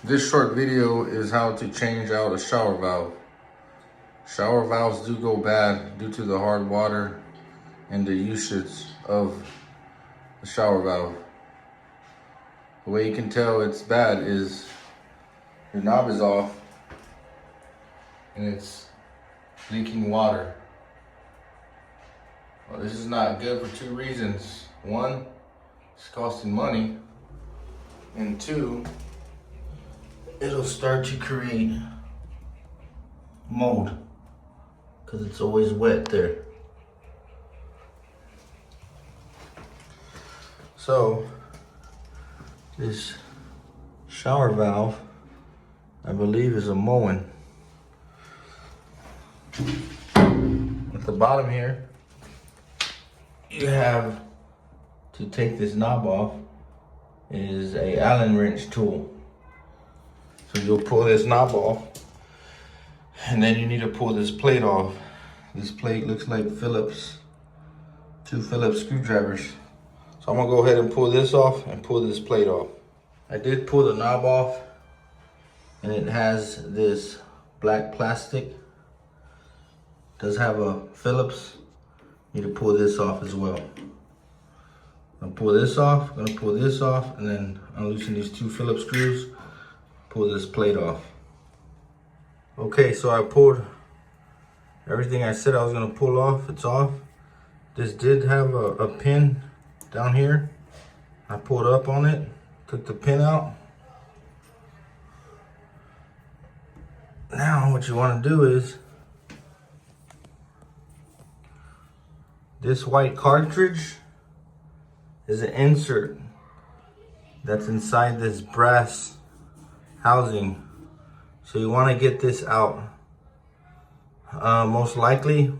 This short video is how to change out a shower valve. Shower valves do go bad due to the hard water and the usage of the shower valve. The way you can tell it's bad is your knob is off and it's leaking water. Well, this is not good for two reasons. One, it's costing money, and two, it'll start to create mold because it's always wet there. So this shower valve, I believe, is a Moen. At the bottom here, you have to take this knob off. It is a Allen wrench tool. So you'll pull this knob off, and then you need to pull this plate off. This plate looks like Phillips, two Phillips screwdrivers. So I'm gonna go ahead and pull this off and pull this plate off. I did pull the knob off, and it has this black plastic. It does have a Phillips. Need to pull this off as well. I'm gonna pull this off, gonna pull this off, and then unloosen these two Phillips screws, pull this plate off. Okay, so I pulled everything I said I was gonna pull off. It's off. This did have a pin down here. I pulled up on it, took the pin out. Now what you wanna do is, this white cartridge is an insert that's inside this brass housing. So you want to get this out. Most likely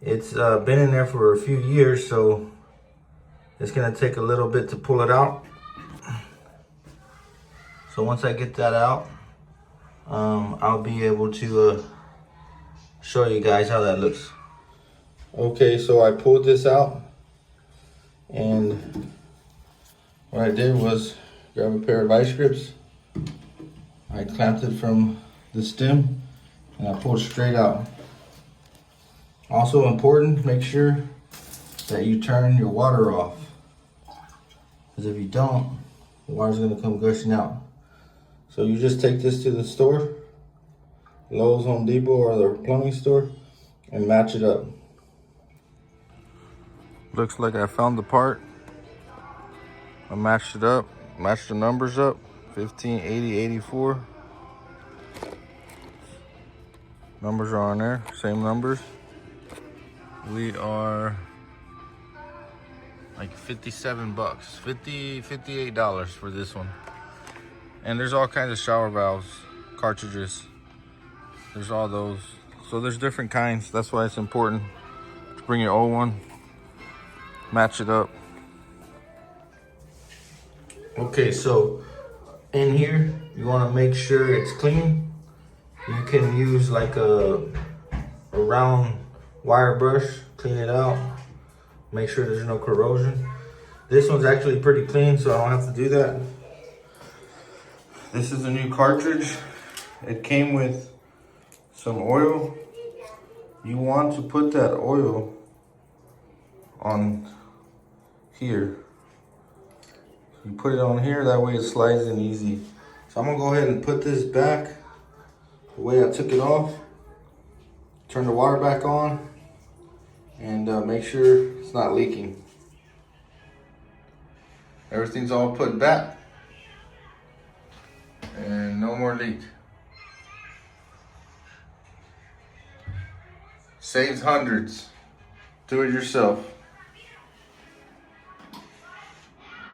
it's been in there for a few years, so it's gonna take a little bit to pull it out. So once I get that out, I'll be able to show you guys how that looks. Okay, so I pulled this out, and what I did was grab a pair of vice grips. I clamped it from the stem and I pulled straight out. Also important, make sure that you turn your water off, because if you don't, the water's gonna come gushing out. So you just take this to the store, Lowe's, Home Depot, or the plumbing store, and match it up. Looks like I found the part. I matched it up, matched the numbers up, 15, 80, 84. Numbers are on there, same numbers. We are like 57 bucks, $58 for this one. And there's all kinds of shower valves, cartridges. There's all those. So there's different kinds. That's why it's important to bring your old one, match it up. Okay, so in here, you want to make sure it's clean. You can use like a round wire brush, clean it out, make sure there's no corrosion. This one's actually pretty clean, so I don't have to do that. This is a new cartridge. It came with some oil. You want to put that oil on here. You put it on here, that way it slides in easy. So I'm gonna go ahead and put this back the way I took it off. Turn the water back on and make sure it's not leaking. Everything's all put back and no more leak. Saves hundreds. Do it yourself.